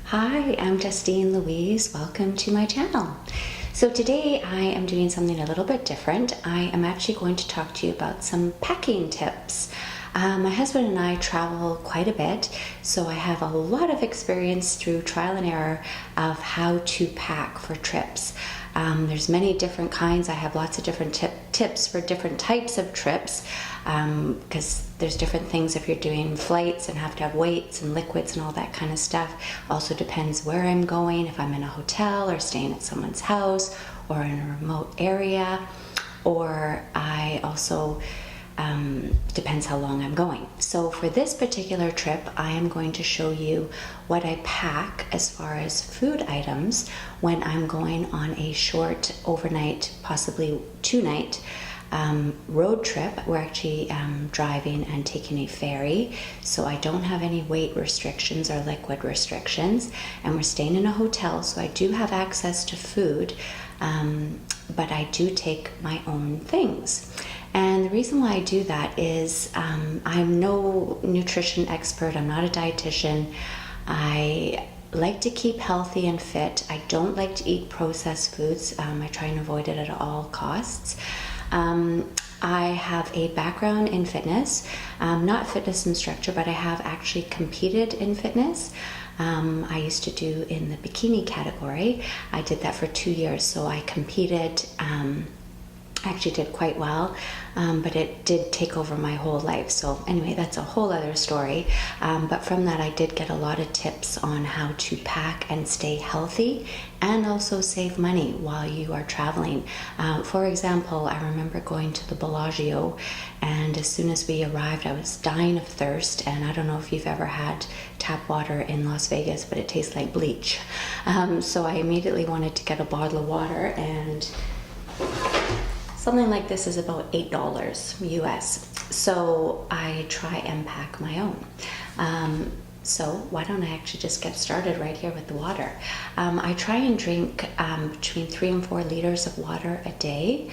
Hi, I'm Justine Louise. Welcome to my channel. So today I am doing something a little bit different. I am actually going to talk to you about some packing tips. My husband and I travel quite a bit, so I have a lot of experience through trial and error of how to pack for trips. There's many different kinds. I have lots of different tips for different types of trips because there's different things if you're doing flights and have to have weights and liquids and all that kind of stuff. Also depends where I'm going, if I'm in a hotel or staying at someone's house or in a remote area, or I also depends how long I'm going. So for this particular trip, I am going to show you what I pack as far as food items when I'm going on a short overnight, possibly 2-night road trip. We're actually driving and taking a ferry, so I don't have any weight restrictions or liquid restrictions, and we're staying in a hotel, so I do have access to food, but I do take my own things. And the reason why I do that is I'm no nutrition expert, I'm not a dietitian. I like to keep healthy and fit. I don't like to eat processed foods. I try and avoid it at all costs. I have a background in fitness, not fitness instructor, but I have actually competed in fitness. I used to do in the bikini category. I did that for 2 years, so I competed. Actually did quite well, but it did take over my whole life. So anyway, that's a whole other story. But from that, I did get a lot of tips on how to pack and stay healthy and also save money while you are traveling. For example, I remember going to the Bellagio, and as soon as we arrived, I was dying of thirst. And I don't know if you've ever had tap water in Las Vegas, but it tastes like bleach. So I immediately wanted to get a bottle of water, and something like this is about $8 US. So I try and pack my own. So why don't I actually just get started right here with the water. I try and drink between 3 and 4 liters of water a day,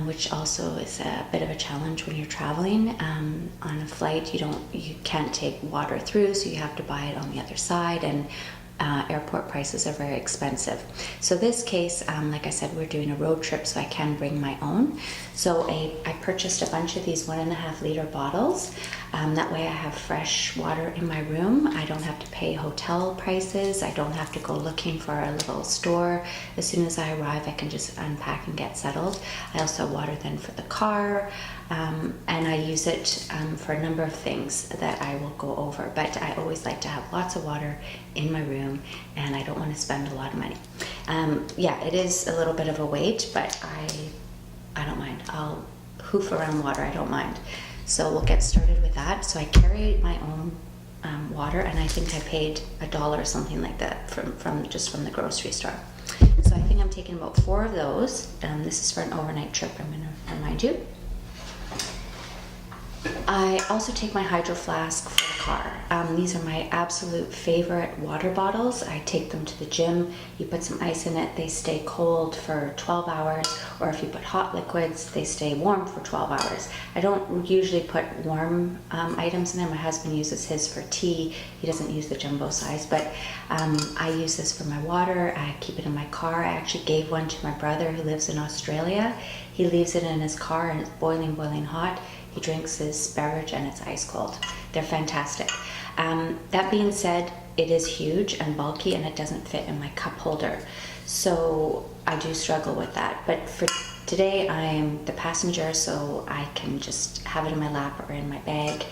which also is a bit of a challenge when you're traveling. On a flight, you can't take water through, so you have to buy it on the other side, and airport prices are very expensive. So this case, like I said, we're doing a road trip, so I can bring my own. So I purchased a bunch of these 1.5 liter bottles. That way I have fresh water in my room. I don't have to pay hotel prices. I don't have to go looking for a little store. As soon as I arrive, I can just unpack and get settled. I also have water then for the car, and I use it for a number of things that I will go over. But I always like to have lots of water in my room, and I don't want to spend a lot of money. Yeah, it is a little bit of a weight, but I don't mind. I'll hoof around water, I don't mind. So we'll get started with that. So I carry my own water, and I think I paid $1 or something like that from the grocery store. So I think I'm taking about 4 of those. This is for an overnight trip, I'm going to remind you. I also take my hydro flask for the car. These are my absolute favorite water bottles. I take them to the gym. You put some ice in it, they stay cold for 12 hours, or if you put hot liquids, they stay warm for 12 hours. I don't usually put warm items in there. My husband uses his for tea. He doesn't use the jumbo size, but I use this for my water. I keep it in my car. I actually gave one to my brother who lives in Australia. He leaves it in his car, and it's boiling, boiling hot. He drinks his beverage and it's ice cold. They're fantastic. That being said, it is huge and bulky, and it doesn't fit in my cup holder. So I do struggle with that. But for today, I am the passenger, so I can just have it in my lap or in my bag.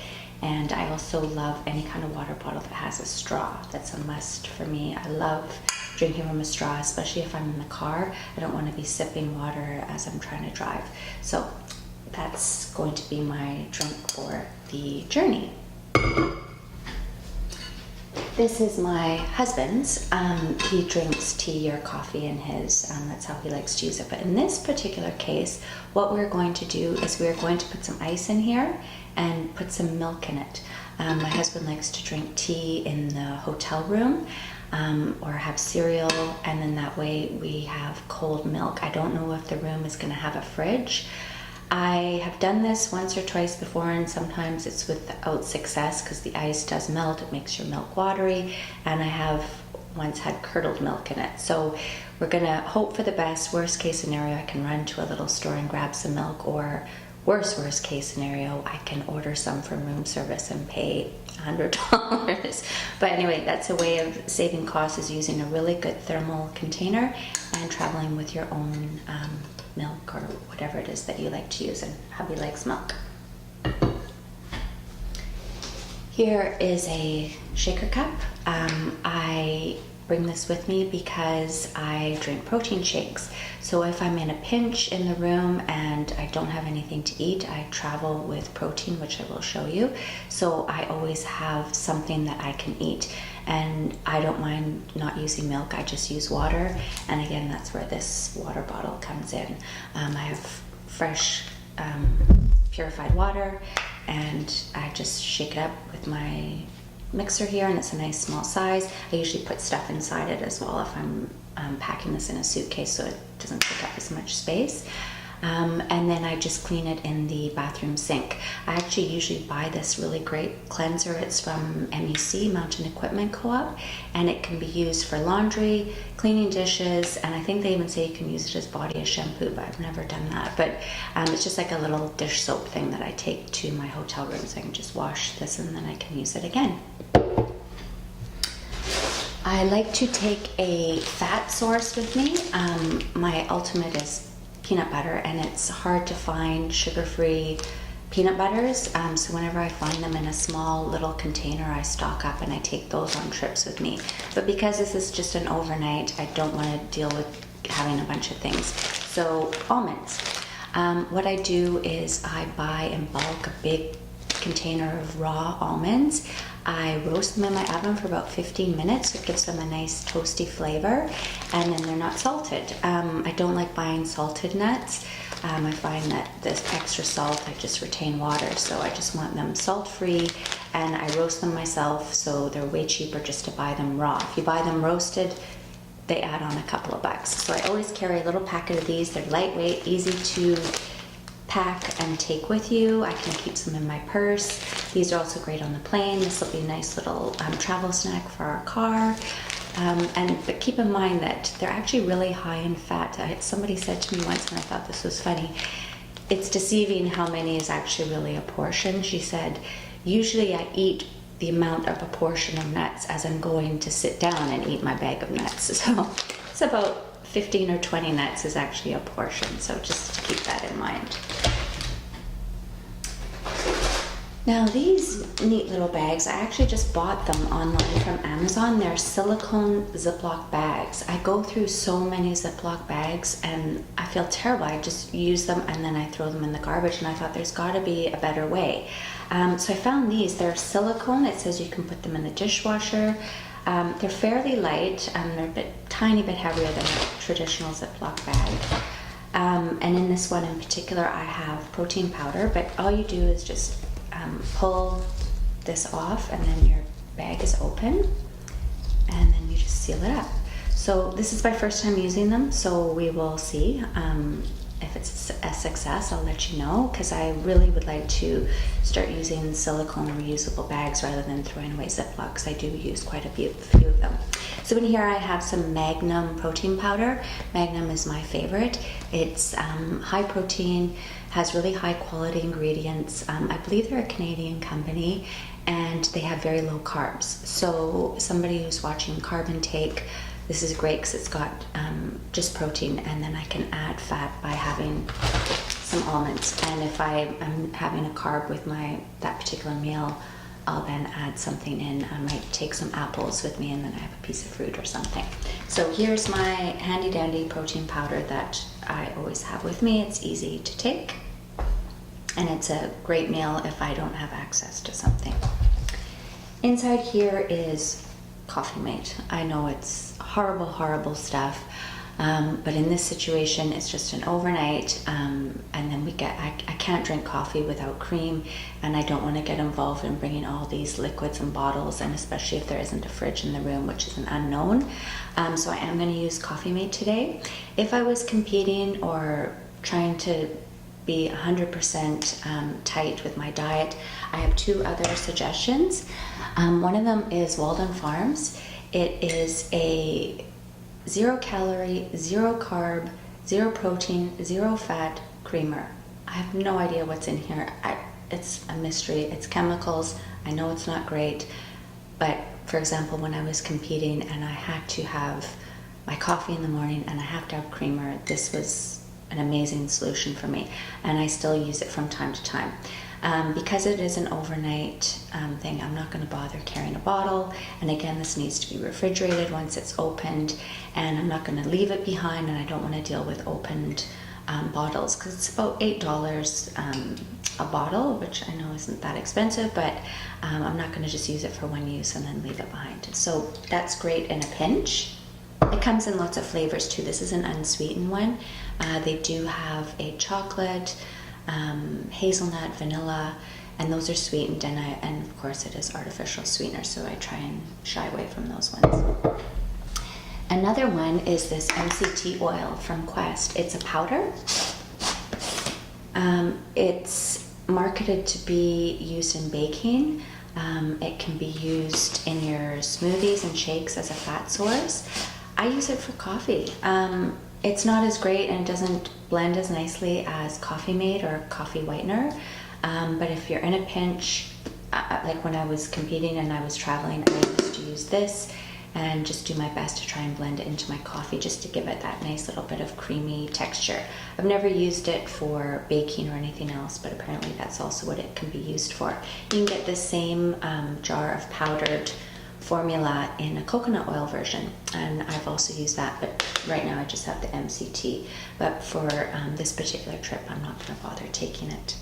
And I also love any kind of water bottle that has a straw. That's a must for me. I love drinking from a straw, especially if I'm in the car. I don't want to be sipping water as I'm trying to drive. So that's going to be my drink for the journey. This is my husband's. He drinks tea or coffee in his. That's how he likes to use it. But in this particular case, what we're going to do is we're going to put some ice in here and put some milk in it. My husband likes to drink tea in the hotel room, or have cereal, and then that way we have cold milk. I don't know if the room is going to have a fridge. I have done this once or twice before, and sometimes it's without success because the ice does melt. It makes your milk watery, and I have once had curdled milk in it. So we're gonna hope for the best. Worst case scenario, I can run to a little store and grab some milk, or worst case scenario, I can order some from room service and pay $100. But anyway, that's a way of saving costs, is using a really good thermal container and traveling with your own milk or whatever it is that you like to use, and hubby likes milk. Here is a shaker cup. I bring this with me because I drink protein shakes. So if I'm in a pinch in the room and I don't have anything to eat, I travel with protein, which I will show you. So I always have something that I can eat, and I don't mind not using milk. I just use water, and again, that's where this water bottle comes in. I have fresh purified water, and I just shake it up with my mixer here, and it's a nice small size. I usually put stuff inside it as well if I'm packing this in a suitcase, so it doesn't take up as much space. And then I just clean it in the bathroom sink. I actually usually buy this really great cleanser. It's from MUC, Mountain Equipment Co-op, and it can be used for laundry, cleaning dishes, and I think they even say you can use it as body shampoo, but I've never done that. But it's just like a little dish soap thing that I take to my hotel room, so I can just wash this and then I can use it again. I like to take a fat source with me. My ultimate is peanut butter, and it's hard to find sugar-free peanut butters, so whenever I find them in a small little container, I stock up and I take those on trips with me. But because this is just an overnight, I don't want to deal with having a bunch of things. So almonds. What I do is I buy in bulk a big container of raw almonds. I roast them in my oven for about 15 minutes. It gives them a nice toasty flavor, and then they're not salted. I don't like buying salted nuts. I find that this extra salt, I just retain water, so I just want them salt-free, and I roast them myself, so they're way cheaper just to buy them raw. If you buy them roasted, they add on a couple of bucks. So I always carry a little packet of these. They're lightweight, easy to pack and take with you. I can keep some in my purse. These are also great on the plane. This will be a nice little travel snack for our car. But keep in mind that they're actually really high in fat. Somebody said to me once, and I thought this was funny, it's deceiving how many is actually really a portion. She said, usually I eat the amount of a portion of nuts as I'm going to sit down and eat my bag of nuts. So it's about 15 or 20 nuts is actually a portion, so just keep that in mind. Now these neat little bags, I actually just bought them online from Amazon. They're silicone Ziploc bags. I go through so many Ziploc bags and I feel terrible. I just use them and then I throw them in the garbage, and I thought there's got to be a better way. So I found these. They're silicone. It says you can put them in the dishwasher. They're fairly light, and they're a tiny bit heavier than a traditional Ziploc bag. And in this one in particular, I have protein powder, but all you do is just pull this off, and then your bag is open, and then you just seal it up. So this is my first time using them, so we will see. If it's a success, I'll let you know, because I really would like to start using silicone reusable bags rather than throwing away Ziplocs. I do use quite a few of them. So in here I have some Magnum protein powder. Magnum is my favorite. It's high protein, has really high quality ingredients. I believe they're a Canadian company, and they have very low carbs. So somebody who's watching carb intake, this is great because it's got just protein, and then I can add fat by having some almonds. And if I am having a carb with that particular meal, I'll then add something in. I might take some apples with me, and then I have a piece of fruit or something. So here's my handy dandy protein powder that I always have with me. It's easy to take, and it's a great meal if I don't have access to something. Inside here is Coffee Mate. I know it's horrible stuff, but in this situation it's just an overnight, and then I can't drink coffee without cream, and I don't want to get involved in bringing all these liquids and bottles, and especially if there isn't a fridge in the room, which is an unknown. So I am going to use Coffee Mate today. If I was competing or trying to be 100% tight with my diet, I have two other suggestions. One of them is Walden Farms. It is a 0 calorie, 0 carb, 0 protein, 0 fat creamer. I have no idea what's in here. It's a mystery. It's chemicals. I know it's not great, but for example, when I was competing and I had to have my coffee in the morning and I have to have creamer, this was an amazing solution for me, and I still use it from time to time. Because it is an overnight thing, I'm not going to bother carrying a bottle, and again, this needs to be refrigerated once it's opened, and I'm not going to leave it behind, and I don't want to deal with opened bottles, because it's about $8 a bottle, which I know isn't that expensive, but I'm not going to just use it for one use and then leave it behind. So that's great in a pinch. It comes in lots of flavors too. This is an unsweetened one. They do have a chocolate, hazelnut, vanilla, and those are sweetened, and of course it is artificial sweetener, so I try and shy away from those ones. Another one is this MCT oil from Quest. It's a powder. It's marketed to be used in baking. It can be used in your smoothies and shakes as a fat source. I use it for coffee. It's not as great and it doesn't blend as nicely as Coffee Mate or coffee whitener. But if you're in a pinch, like when I was competing and I was traveling, I used to use this and just do my best to try and blend it into my coffee just to give it that nice little bit of creamy texture. I've never used it for baking or anything else, but apparently that's also what it can be used for. You can get the same jar of powdered formula in a coconut oil version, and I've also used that, but right now I just have the MCT. But for this particular trip, I'm not going to bother taking it.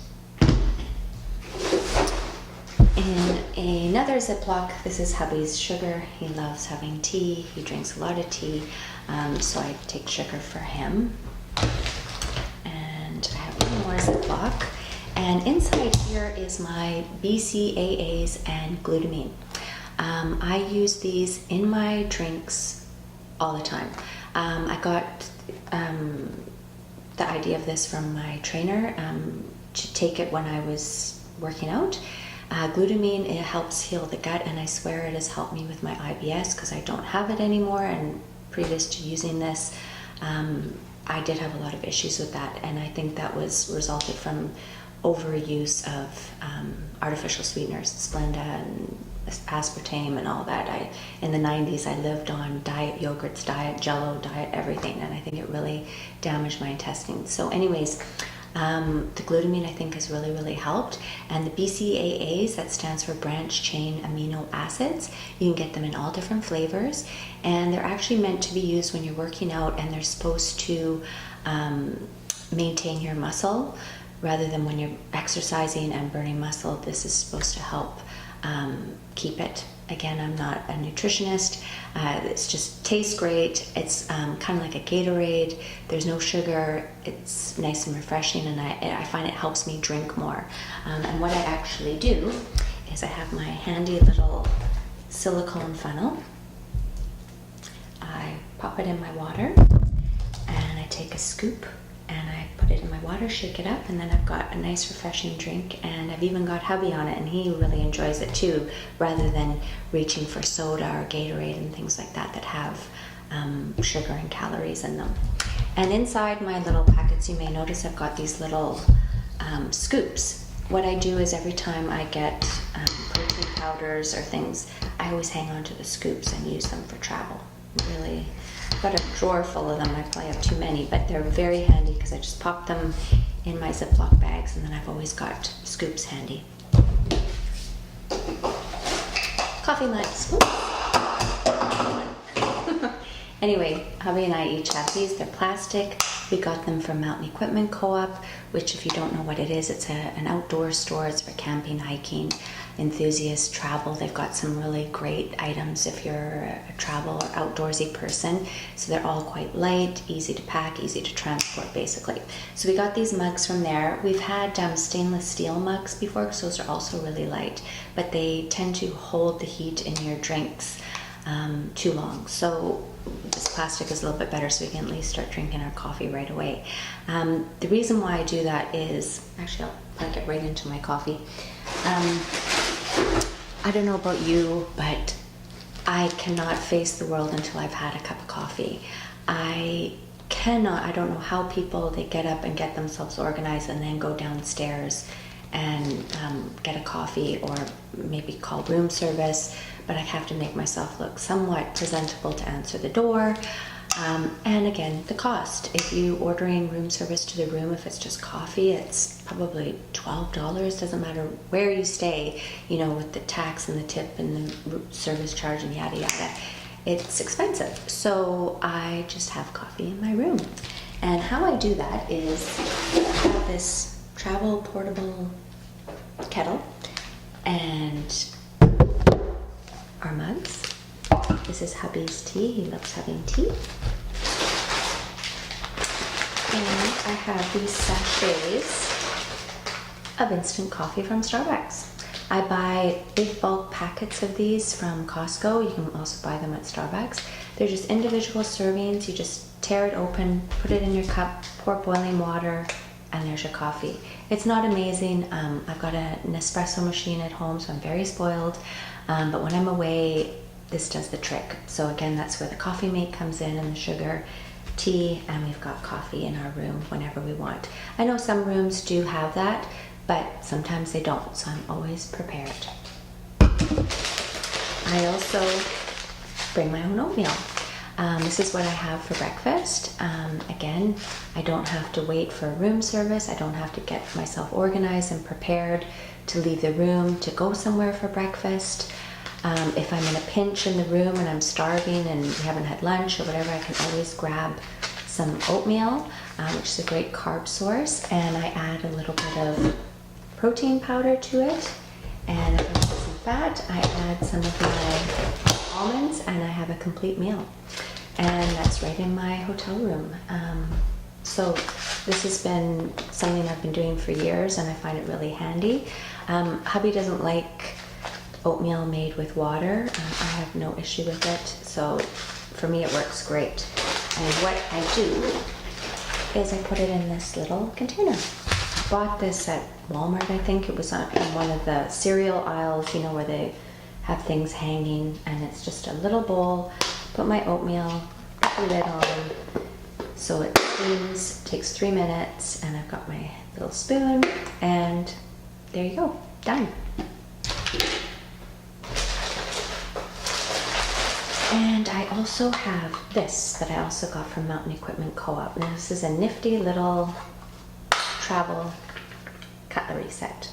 In another Ziploc, this is hubby's sugar. He loves having tea. He drinks a lot of tea, so I take sugar for him. And I have one more Ziploc. And inside here is my BCAAs and glutamine. I use these in my drinks all the time. I got the idea of this from my trainer to take it when I was working out. Glutamine, it helps heal the gut, and I swear it has helped me with my IBS because I don't have it anymore, and previous to using this I did have a lot of issues with that, and I think that was resulted from overuse of artificial sweeteners, Splenda and aspartame and all that. In the 90s I lived on diet yogurts, diet Jello, diet everything, and I think it really damaged my intestines. So anyways, the glutamine I think has really helped, and the BCAAs, that stands for branched chain amino acids. You can get them in all different flavors, and they're actually meant to be used when you're working out, and they're supposed to maintain your muscle rather than when you're exercising and burning muscle. This is supposed to help keep it. Again, I'm not a nutritionist. It's just tastes great. It's kind of like a Gatorade. There's no sugar. It's nice and refreshing, and I find it helps me drink more. And what I actually do is I have my handy little silicone funnel. I pop it in my water, and I take a scoop and I put it in my water, shake it up, and then I've got a nice refreshing drink, and I've even got hubby on it, and he really enjoys it too, rather than reaching for soda or Gatorade and things like that that have sugar and calories in them. And inside my little packets, you may notice I've got these little scoops. What I do is every time I get protein powders or things, I always hang on to the scoops and use them for travel. Really, I've got a drawer full of them. I probably have too many, but they're very handy because I just pop them in my Ziploc bags, and then I've always got scoops handy. Coffee nuts. Anyway, hubby and I each have these. They're plastic. We got them from Mountain Equipment Co-op, which, if you don't know what it is, it's an outdoor store. It's for camping, hiking, enthusiasts, travel. They've got some really great items if you're a travel or outdoorsy person. So they're all quite light, easy to pack, easy to transport, basically. So we got these mugs from there. We've had stainless steel mugs before, because those are also really light, but they tend to hold the heat in your drinks too long. So this plastic is a little bit better, so we can at least start drinking our coffee right away. The reason why I do that is, actually I'll plug it right into my coffee. I don't know about you, but I cannot face the world until I've had a cup of coffee. I don't know how people, they get up and get themselves organized and then go downstairs and get a coffee or maybe call room service, but I have to make myself look somewhat presentable to answer the door. And again, the cost. If you ordering room service to the room, if it's just coffee, it's probably $12. Doesn't matter where you stay, you know, with the tax and the tip and the service charge and yada yada. It's expensive. So I just have coffee in my room. And how I do that is I have this travel portable kettle and our mugs. This is hubby's tea. He loves having tea. And I have these sachets of instant coffee from Starbucks. I buy big bulk packets of these from Costco. You can also buy them at Starbucks. They're just individual servings. You just tear it open, put it in your cup, pour boiling water, and there's your coffee. It's not amazing. I've got an espresso machine at home, so I'm very spoiled. But when I'm away, this does the trick. So again, that's where the coffee mate comes in and the sugar, tea, and we've got coffee in our room whenever we want. I know some rooms do have that, but sometimes they don't, so I'm always prepared. I also bring my own oatmeal. This is what I have for breakfast. Again, I don't have to wait for room service. I don't have to get myself organized and prepared to leave the room to go somewhere for breakfast. If I'm in a pinch in the room and I'm starving and we haven't had lunch or whatever, I can always grab some oatmeal, which is a great carb source, and I add a little bit of protein powder to it. And if I want some fat, I add some of my almonds and I have a complete meal. And that's right in my hotel room. So this has been something I've been doing for years and I find it really handy. Hubby doesn't like oatmeal made with water. I have no issue with it, so for me it works great. And what I do is I put it in this little container. I bought this at Walmart, I think. It was in one of the cereal aisles, you know, where they have things hanging, and it's just a little bowl. Put my oatmeal, put the lid on, so it steams, takes 3 minutes, and I've got my little spoon, and there you go, done. And I also have this that I also got from Mountain Equipment Co-op. Now this is a nifty little travel cutlery set.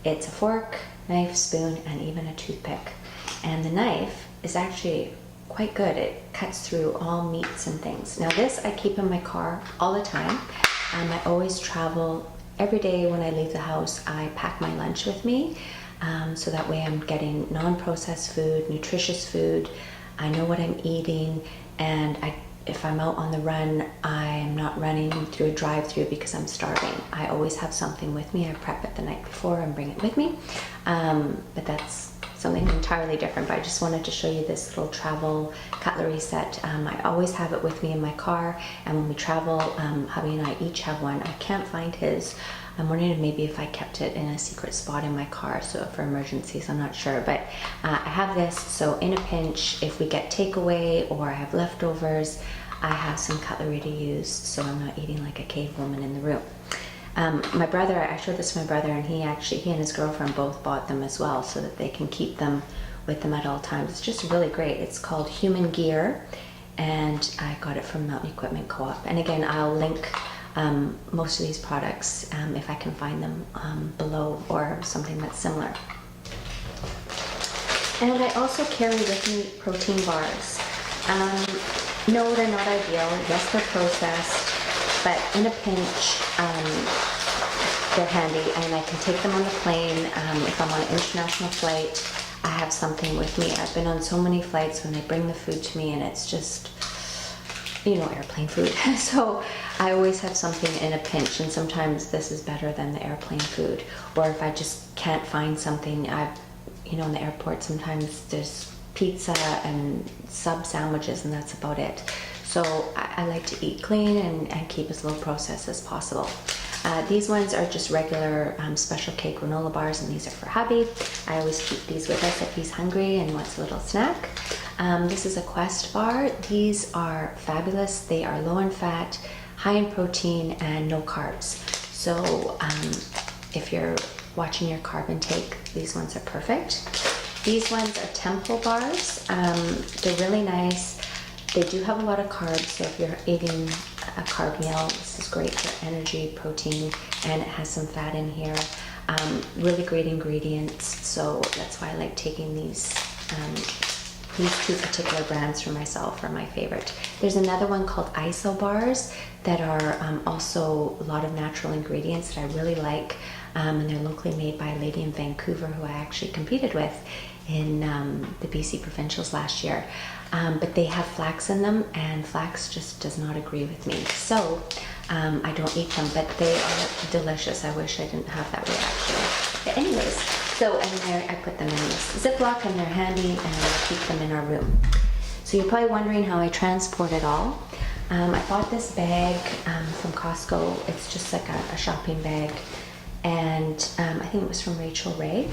It's a fork, knife, spoon, and even a toothpick. And the knife is actually quite good. It cuts through all meats and things. Now this I keep in my car all the time. I always travel. Every day when I leave the house, I pack my lunch with me. So that way I'm getting non-processed food, nutritious food. I know what I'm eating, and if I'm out on the run, I'm not running through a drive-through because I'm starving. I always have something with me. I prep it the night before and bring it with me. But that's something entirely different. But I just wanted to show you this little travel cutlery set. I always have it with me in my car, and when we travel, hubby and I each have one. I can't find his. I'm wondering maybe if I kept it in a secret spot in my car, so for emergencies, I'm not sure. But I have this, so in a pinch, if we get takeaway or I have leftovers, I have some cutlery to use, so I'm not eating like a cave woman in the room. My brother, I showed this to my brother, and he and his girlfriend both bought them as well, so that they can keep them with them at all times. It's just really great. It's called Human Gear, and I got it from Mountain Equipment Co-op. And again, I'll link most of these products if I can find them below, or something that's similar. And I also carry with me protein bars. No, they're not ideal. Yes, they're processed, but in a pinch, they're handy, and I can take them on the plane. If I'm on an international flight, I have something with me. I've been on so many flights when they bring the food to me, and it's just, you know, airplane food. So I always have something in a pinch, and sometimes this is better than the airplane food. Or if I just can't find something, in the airport sometimes there's pizza and sub sandwiches, and that's about it. So I like to eat clean and keep as low processed as possible. These ones are just regular Special K granola bars, and these are for hubby. I always keep these with us if he's hungry and wants a little snack. This is a Quest bar. These are fabulous. They are low in fat, high in protein, and no carbs. So if you're watching your carb intake, these ones are perfect. These ones are Temple bars. They're really nice. They do have a lot of carbs, so if you're eating a carb meal, this is great for energy, protein, and it has some fat in here. Really great ingredients, so that's why I like taking these two particular brands for myself are my favorite. There's another one called ISO bars that are also a lot of natural ingredients that I really like, and they're locally made by a lady in Vancouver who I actually competed with in the BC Provincials last year. But they have flax in them, and flax just does not agree with me. So I don't eat them, but they are delicious. I wish I didn't have that reaction. But anyways, so and there I put them in this Ziploc, and they're handy, and I keep them in our room. So you're probably wondering how I transport it all. I bought this bag from Costco. It's just like a shopping bag, and I think it was from Rachel Ray.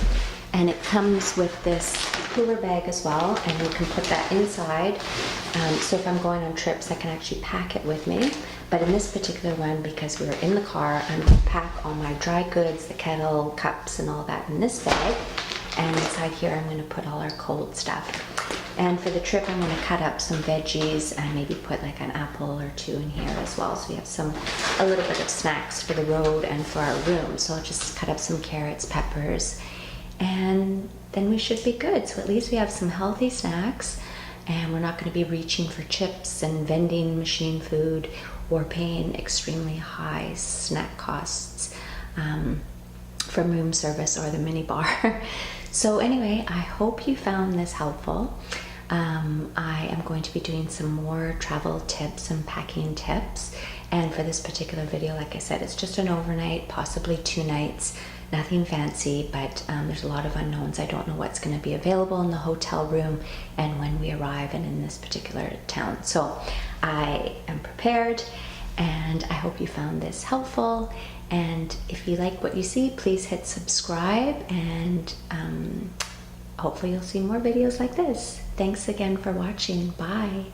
And it comes with this cooler bag as well, and you can put that inside. So if I'm going on trips, I can actually pack it with me. But in this particular one, because we were in the car, I'm going to pack all my dry goods, the kettle, cups, and all that in this bag. And inside here, I'm going to put all our cold stuff. And for the trip, I'm going to cut up some veggies and maybe put like an apple or two in here as well. So we have a little bit of snacks for the road and for our room. So I'll just cut up some carrots, peppers, and then we should be good. So at least we have some healthy snacks, and we're not going to be reaching for chips and vending machine food or paying extremely high snack costs from room service or the mini bar. So anyway, I hope you found this helpful. I am going to be doing some more travel tips and packing tips, and for this particular video, like I said, it's just an overnight, possibly 2 nights. Nothing fancy, but there's a lot of unknowns. I don't know what's going to be available in the hotel room and when we arrive and in this particular town. So I am prepared, and I hope you found this helpful. And if you like what you see, please hit subscribe, and hopefully you'll see more videos like this. Thanks again for watching. Bye.